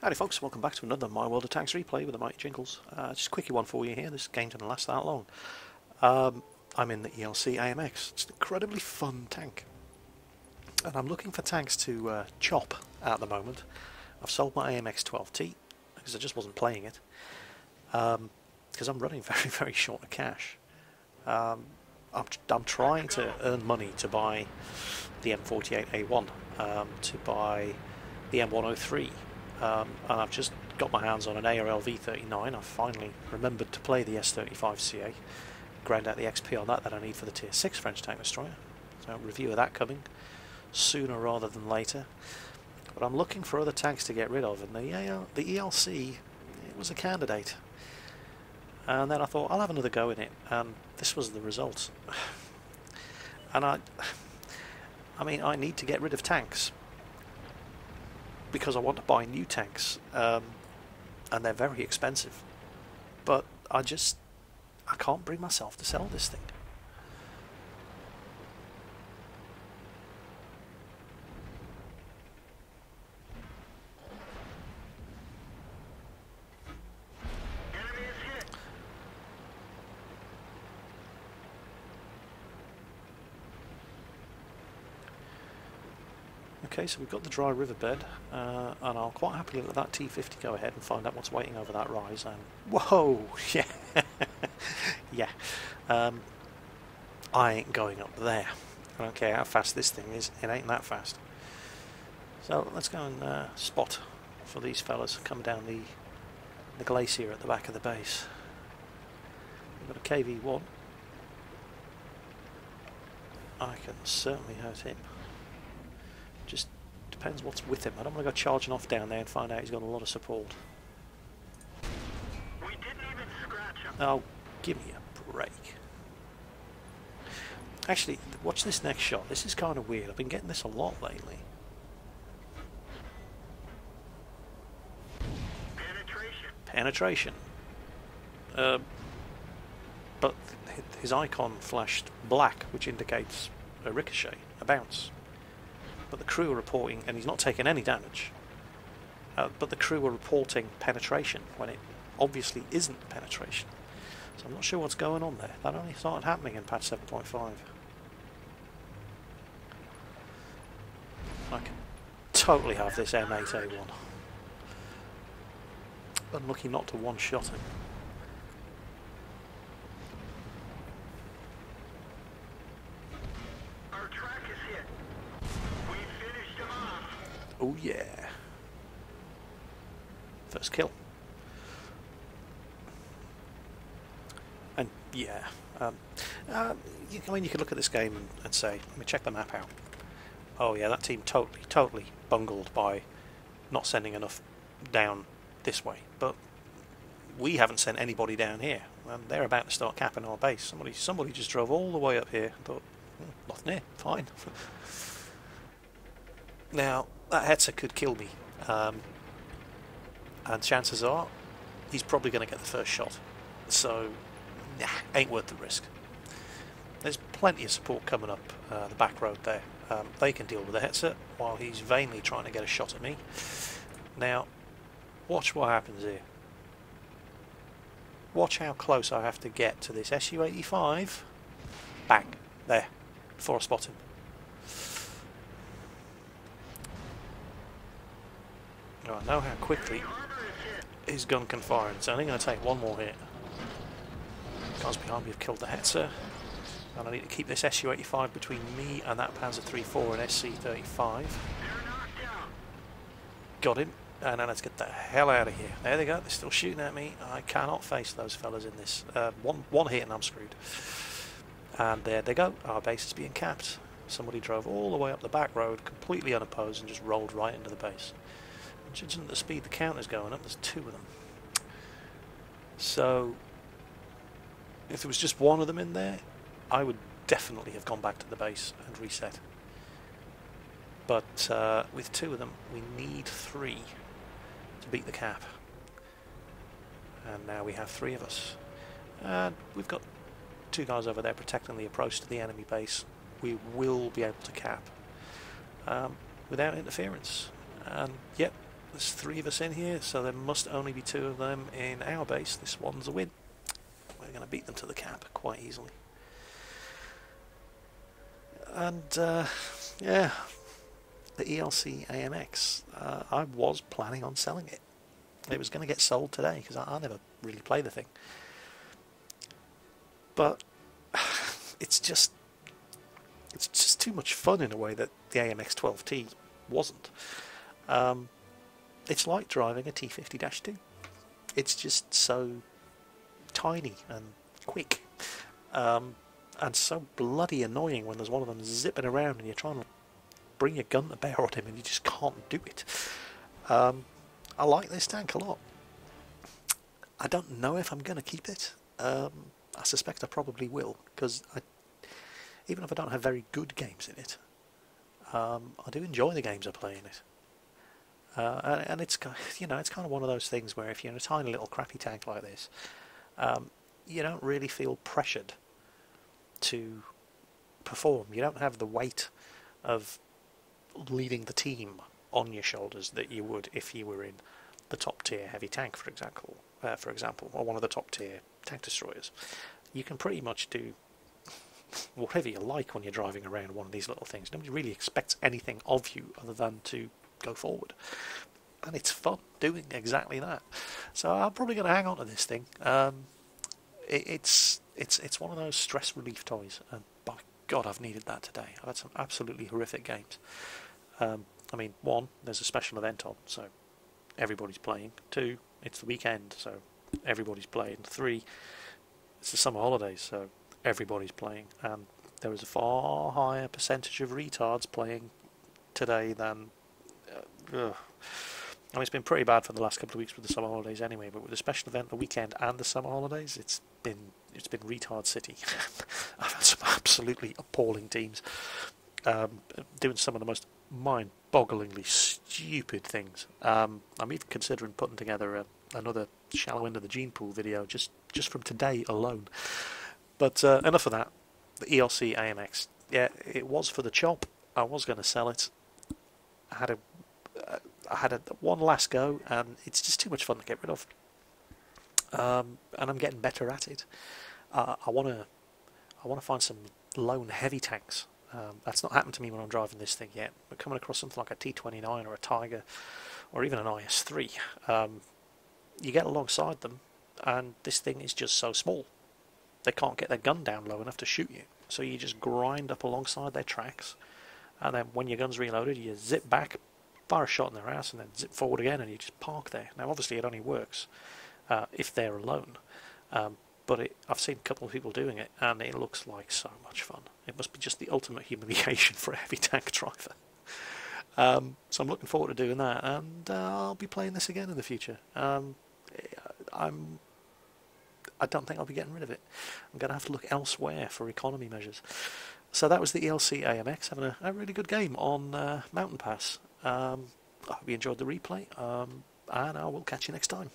Howdy folks, welcome back to another My World of Tanks replay with the mighty Jingles. Just a quickie one for you here, this game doesn't last that long. I'm in the ELC AMX, it's an incredibly fun tank. And I'm looking for tanks to chop at the moment. I've sold my AMX 12T because I just wasn't playing it. Because I'm running very short of cash. I'm trying to earn money to buy the M48A1, to buy the M103. And I've just got my hands on an ARL V39. I've finally remembered to play the S35CA, grind out the XP on that I need for the Tier 6 French tank destroyer. So a review of that coming sooner rather than later. But I'm looking for other tanks to get rid of, and the ELC, it was a candidate. And then I thought, I'll have another go in it, and this was the result. And I mean, I need to get rid of tanks, because I want to buy new tanks, and they're very expensive. But I can't bring myself to sell this thing. Okay, so we've got the dry riverbed, and I'll quite happily let that T50 go ahead and find out what's waiting over that rise. And whoa, yeah, yeah. I ain't going up there. I don't care how fast this thing is; it ain't that fast. So let's go and spot for these fellas coming down the glacier at the back of the base. We've got a KV-1. I can certainly hurt him. Just depends what's with him. I don't want to go charging off down there and find out he's got a lot of support. We didn't even scratch him. Oh, give me a break. Actually, watch this next shot. This is kind of weird. I've been getting this a lot lately. Penetration. But his icon flashed black, which indicates a ricochet, a bounce. But the crew are reporting, and he's not taking any damage, but the crew are reporting penetration when it obviously isn't penetration. So I'm not sure what's going on there. That only started happening in patch 7.5. I can totally have this M8A1. Unlucky not to one-shot him. Oh yeah. First kill. And yeah, I mean, you could look at this game and say, let me check the map out. Oh yeah, that team totally bungled by not sending enough down this way. But we haven't sent anybody down here, and they're about to start capping our base. Somebody just drove all the way up here and thought, nothing here, fine. Now, that Hetzer could kill me, and chances are he's probably going to get the first shot, so nah, ain't worth the risk. There's plenty of support coming up the back road there. They can deal with the Hetzer while he's vainly trying to get a shot at me. Now, watch what happens here. Watch how close I have to get to this Su-85. Bang, there, before I spot him. I know how quickly his gun can fire, and it's only going to take one more hit. Guys behind me have killed the Hetzer, and I need to keep this Su-85 between me and that Panzer III-4 and SC-35. Got him, and now let's get the hell out of here. There they go, they're still shooting at me. I cannot face those fellas in this. One hit and I'm screwed. And there they go, our base is being capped. Somebody drove all the way up the back road, completely unopposed, and just rolled right into the base. Judging at the speed the counter's going up, there's two of them. So, if there was just one of them in there, I would definitely have gone back to the base and reset. But with two of them, we need three to beat the cap. And now we have three of us. And we've got two guys over there protecting the approach to the enemy base. We will be able to cap without interference. And yep, There's 3 of us in here, so there must only be 2 of them in our base. This one's a win. We're going to beat them to the cap quite easily. And yeah, the ELC AMX. I was planning on selling it. It was going to get sold today because I never really play the thing. But it's just too much fun in a way that the AMX 12T wasn't. It's like driving a T50-2. It's just so tiny and quick, and so bloody annoying when there's one of them zipping around and you're trying to bring your gun to bear on him and you just can't do it. I like this tank a lot. I don't know if I'm going to keep it. I suspect I probably will, because even if I don't have very good games in it, I do enjoy the games I play in it. And it's, you know, it's kind of one of those things where if you're in a tiny little crappy tank like this, you don't really feel pressured to perform. You don't have the weight of leading the team on your shoulders that you would if you were in the top tier heavy tank, for example, or one of the top tier tank destroyers. You can pretty much do whatever you like when you're driving around one of these little things. Nobody really expects anything of you other than to go forward, and it's fun doing exactly that. So I'm probably going to hang on to this thing. It's one of those stress relief toys, and by God, I've needed that today. I've had some absolutely horrific games. I mean, 1, there's a special event on, so everybody's playing. 2, it's the weekend, so everybody's playing. 3, it's the summer holidays, so everybody's playing. And there was a far higher percentage of retards playing today than... I mean, it's been pretty bad for the last couple of weeks with the summer holidays anyway, but with the special event, the weekend, and the summer holidays, it's been retard city. I've had some absolutely appalling teams doing some of the most mind-bogglingly stupid things. I'm even considering putting together another shallow end of the gene pool video just from today alone. But enough of that. The ELC AMX. Yeah, it was for the chop. I was going to sell it. I had one last go, and it's just too much fun to get rid of. And I'm getting better at it. I want to find some lone heavy tanks. That's not happened to me when I'm driving this thing yet. But coming across something like a T29 or a Tiger, or even an IS3, you get alongside them, and this thing is just so small. They can't get their gun down low enough to shoot you. So you just grind up alongside their tracks, and then when your gun's reloaded, you zip back, fire a shot in their ass, and then zip forward again, and you just park there. Now, obviously, it only works if they're alone. But I've seen a couple of people doing it, and it looks like so much fun. It must be just the ultimate humiliation for a heavy tank driver. So I'm looking forward to doing that, and I'll be playing this again in the future. I don't think I'll be getting rid of it. I'm going to have to look elsewhere for economy measures. So that was the ELC AMX, having a really good game on Mountain Pass. I hope you enjoyed the replay, and I will catch you next time.